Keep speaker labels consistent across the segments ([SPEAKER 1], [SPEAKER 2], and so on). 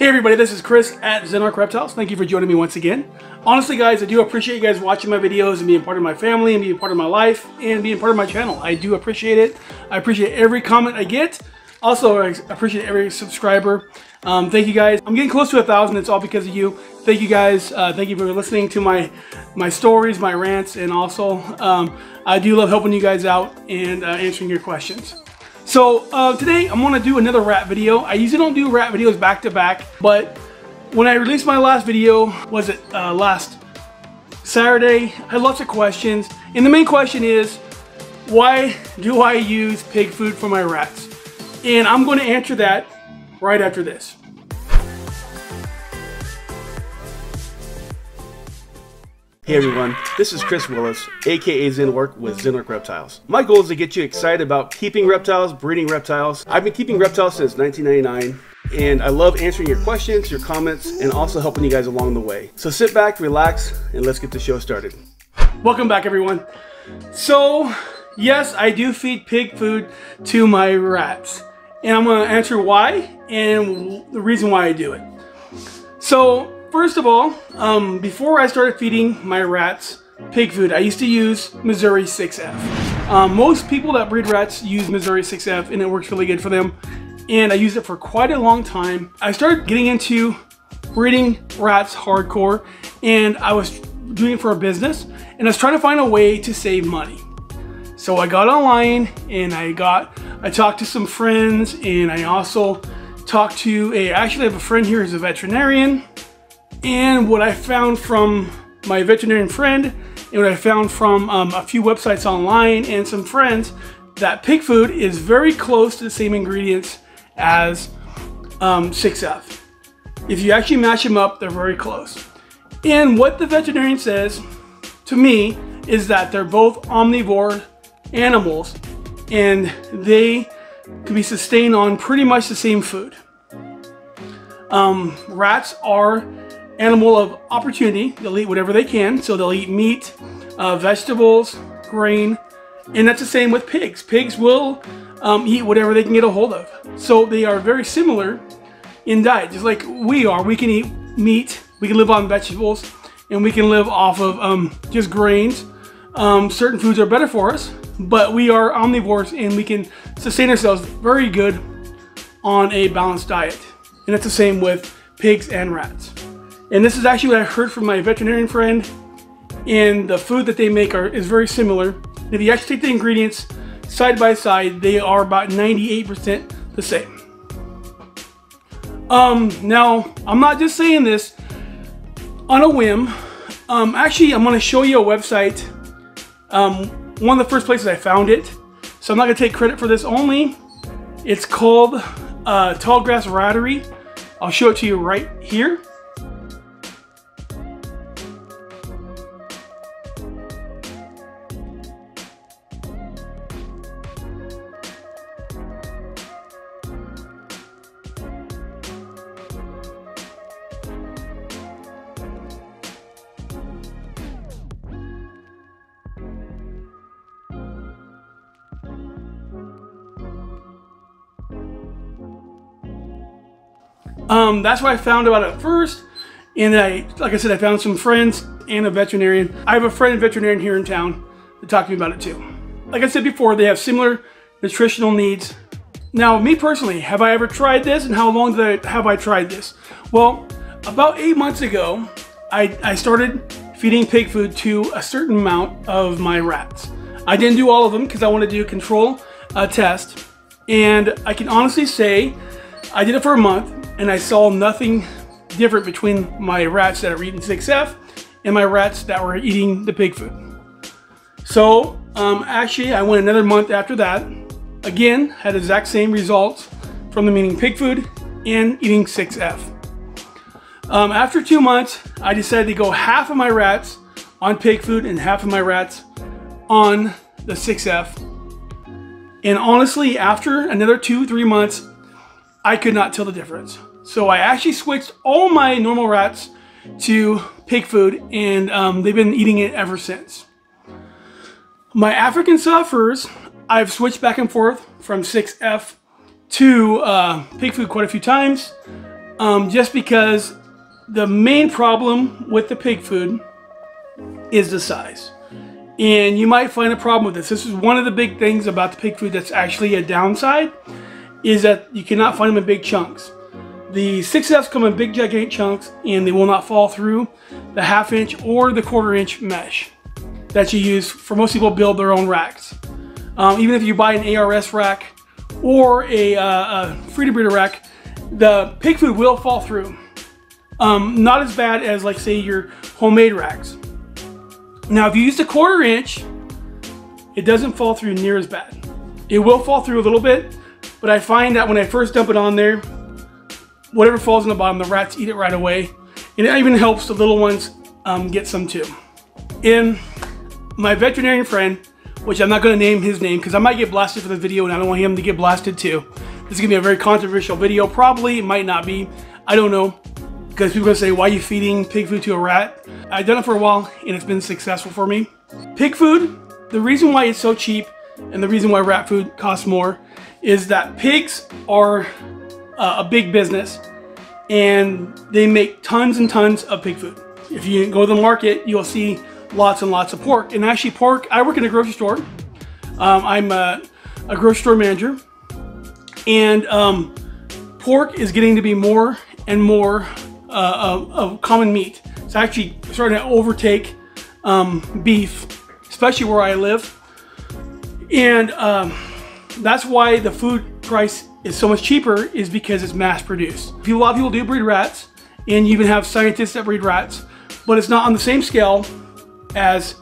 [SPEAKER 1] Hey everybody, this is Chris at Reptiles. Thank you for joining me once again. Honestly guys, I do appreciate you guys watching my videos and being part of my family and being part of my life and being part of my channel. I do appreciate it. I appreciate every comment I get. Also, I appreciate every subscriber. Thank you guys. I'm getting close to 1,000. It's all because of you. Thank you guys. Thank you for listening to my stories, my rants, and also I do love helping you guys out and answering your questions. So today I'm going to do another rat video. I usually don't do rat videos back to back, but when I released my last video, was it last Saturday, I had lots of questions. And the main question is, why do I use pig food for my rats? And I'm going to answer that right after this.
[SPEAKER 2] Hey everyone, this is Chris Willis, aka Zenwork with Zenwork Reptiles. My goal is to get you excited about keeping reptiles, breeding reptiles. I've been keeping reptiles since 1999, and I love answering your questions, your comments, and also helping you guys along the way. So sit back, relax, and let's get the show started.
[SPEAKER 1] Welcome back everyone. So yes, I do feed pig food to my rats, and I'm going to answer why and the reason why I do it. So first of all, before I started feeding my rats pig food, I used to use Mazuri 6F. Most people that breed rats use Mazuri 6F and it works really good for them. And I used it for quite a long time. I started getting into breeding rats hardcore, and I was doing it for a business, and I was trying to find a way to save money. So I got online and I talked to some friends, and I also talked to I actually have a friend here who's a veterinarian. And what I found from my veterinarian friend, and what I found from a few websites online and some friends, that pig food is very close to the same ingredients as 6F. If you actually mash them up, they're very close. And what the veterinarian says to me is that they're both omnivore animals, and they can be sustained on pretty much the same food. Rats are animal of opportunity. They'll eat whatever they can, so they'll eat meat, vegetables, grain, and that's the same with pigs. Pigs will eat whatever they can get a hold of. So they are very similar in diet, just like we are. We can eat meat, we can live on vegetables, and we can live off of just grains. Certain foods are better for us, but we are omnivores and we can sustain ourselves very good on a balanced diet. And it's the same with pigs and rats. And this is actually what I heard from my veterinarian friend, and the food that they make is very similar. If you actually take the ingredients side by side, they are about 98% the same. Now, I'm not just saying this on a whim. Actually, I'm going to show you a website. One of the first places I found it, so I'm not going to take credit for this only. It's called Tallgrass Rattery. I'll show it to you right here. That's what I found about it first, and like I said, I found some friends and a veterinarian. I have a friend veterinarian here in town that talked to me about it too. Like I said before, they have similar nutritional needs. Now, me personally, have I ever tried this, and how long have I tried this? Well, about 8 months ago, I started feeding pig food to a certain amount of my rats. I didn't do all of them because I wanted to do a control test, and I can honestly say I did it for a month, and I saw nothing different between my rats that are eating 6F and my rats that were eating the pig food. So actually I went another month after that. Again, had the exact same results from them eating pig food and eating 6F. After 2 months, I decided to go half of my rats on pig food and half of my rats on the 6F. And honestly, after another 2-3 months, I could not tell the difference. So I actually switched all my normal rats to pig food, and they've been eating it ever since. My African sufferers, I've switched back and forth from 6F to pig food quite a few times. just because the main problem with the pig food is the size. And you might find a problem with this. This is one of the big things about the pig food that's actually a downside, is that you cannot find them in big chunks. The 6Fs come in big gigantic chunks, and they will not fall through the 1/2 inch or the 1/4 inch mesh that you use for most people build their own racks. Even if you buy an ARS rack or a freedom breeder rack, the pig food will fall through. Not as bad as, like, say, your homemade racks. Now, if you use the 1/4 inch, it doesn't fall through near as bad. It will fall through a little bit, but I find that when I first dump it on there, whatever falls in the bottom, the rats eat it right away. And it even helps the little ones get some too. And my veterinarian friend, which I'm not going to name his name because I might get blasted for the video and I don't want him to get blasted too. This is going to be a very controversial video. Probably, it might not be. I don't know. Because people are going to say, why are you feeding pig food to a rat? I've done it for a while and it's been successful for me. Pig food, the reason why it's so cheap and the reason why rat food costs more is that pigs are a big business and they make tons and tons of pig food. If you go to the market, you'll see lots and lots of pork. And actually pork, I work in a grocery store. I'm a grocery store manager, and pork is getting to be more and more of common meat. It's actually starting to overtake beef, especially where I live. And that's why the food price is so much cheaper, is because it's mass produced. A lot of people do breed rats, and you even have scientists that breed rats, but it's not on the same scale as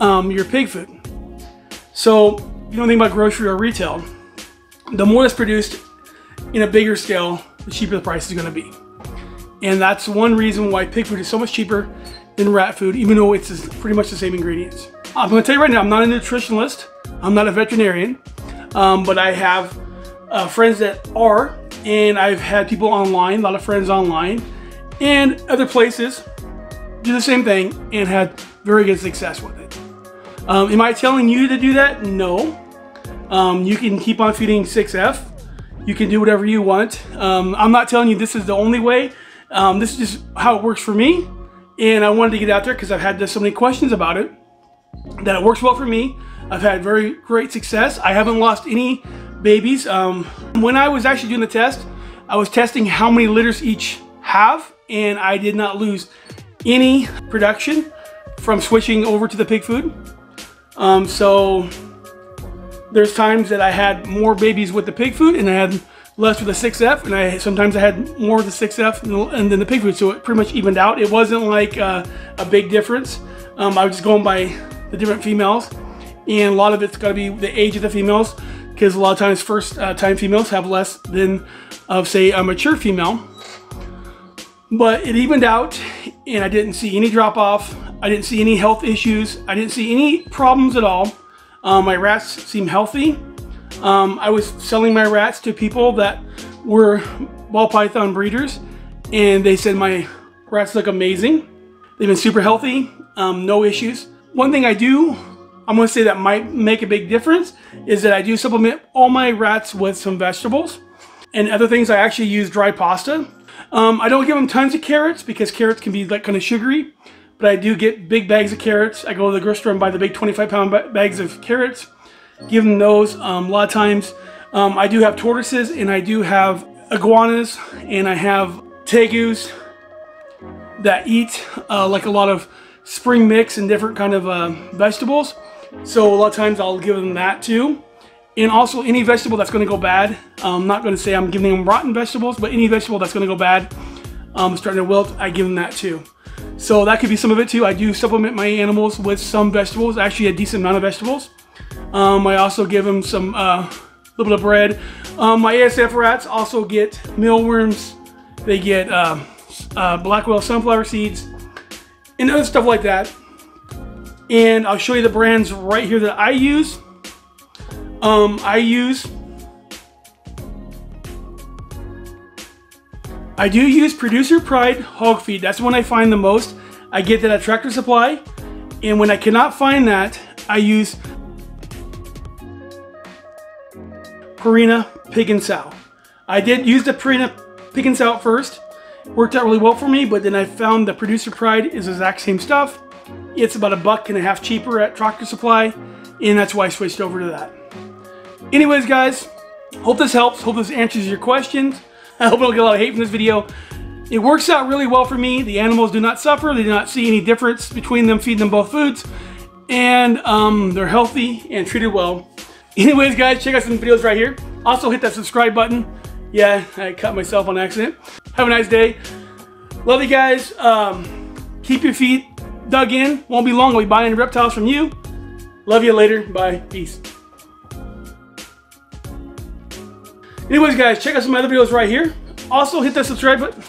[SPEAKER 1] your pig food. So you don't think about grocery or retail. The more that's produced in a bigger scale, the cheaper the price is going to be. And that's one reason why pig food is so much cheaper than rat food, even though it's pretty much the same ingredients. I'm going to tell you right now, I'm not a nutritionalist. I'm not a veterinarian, but I have friends that are, and I've had people online, a lot of friends online, and other places do the same thing and had very good success with it. Am I telling you to do that? No. You can keep on feeding 6F. You can do whatever you want. I'm not telling you this is the only way. This is just how it works for me. And I wanted to get out there because I've had so many questions about it, that it works well for me. I've had very great success. I haven't lost any babies. When I was actually doing the test, I was testing how many litters each have, and I did not lose any production from switching over to the pig food. So there's times that I had more babies with the pig food and I had less with the 6F, and sometimes I had more of the 6F and then the pig food, so it pretty much evened out. It wasn't like a big difference. I was just going by the different females, and a lot of it's got to be the age of the females, because a lot of times first time females have less than say a mature female. But it evened out, and I didn't see any drop off. I didn't see any health issues. I didn't see any problems at all. My rats seem healthy. I was selling my rats to people that were ball python breeders, and they said my rats look amazing. They've been super healthy, no issues. One thing I'm going to say that might make a big difference is that I do supplement all my rats with some vegetables. And other things, I actually use dry pasta. I don't give them tons of carrots because carrots can be like kind of sugary, but I do get big bags of carrots. I go to the grocery store and buy the big 25-pound bags of carrots, give them those. A lot of times I do have tortoises, and I do have iguanas, and I have tegus that eat like a lot of spring mix and different kind of vegetables. So a lot of times I'll give them that too. And also any vegetable that's going to go bad. I'm not going to say I'm giving them rotten vegetables, but any vegetable that's going to go bad, starting to wilt, I give them that too. So that could be some of it too. I do supplement my animals with some vegetables, actually a decent amount of vegetables. I also give them some little bit of bread. My ASF rats also get mealworms. They get Blackwell sunflower seeds and other stuff like that. And I'll show you the brands right here that I use. I do use Producer Pride hog feed. That's the one I find the most. I get that at Tractor Supply, and when I cannot find that, I use Purina Pig and Sow. I did use the Purina Picking this out first. Worked out really well for me, but then I found the Producer Pride is the exact same stuff. It's about $1.50 cheaper at Tractor Supply, and that's why I switched over to that. Anyways, guys, hope this helps. Hope this answers your questions. I hope I don't get a lot of hate from this video. It works out really well for me. The animals do not suffer. They do not see any difference between them feeding them both foods. And they're healthy and treated well. Anyways, guys, check out some videos right here. Also, hit that subscribe button. Yeah, I cut myself on accident. Have a nice day. Love you guys. Keep your feet dug in. Won't be long. I'll be buying reptiles from you. Love you later. Bye. Peace. Anyways, guys, check out some other videos right here. Also, hit that subscribe button.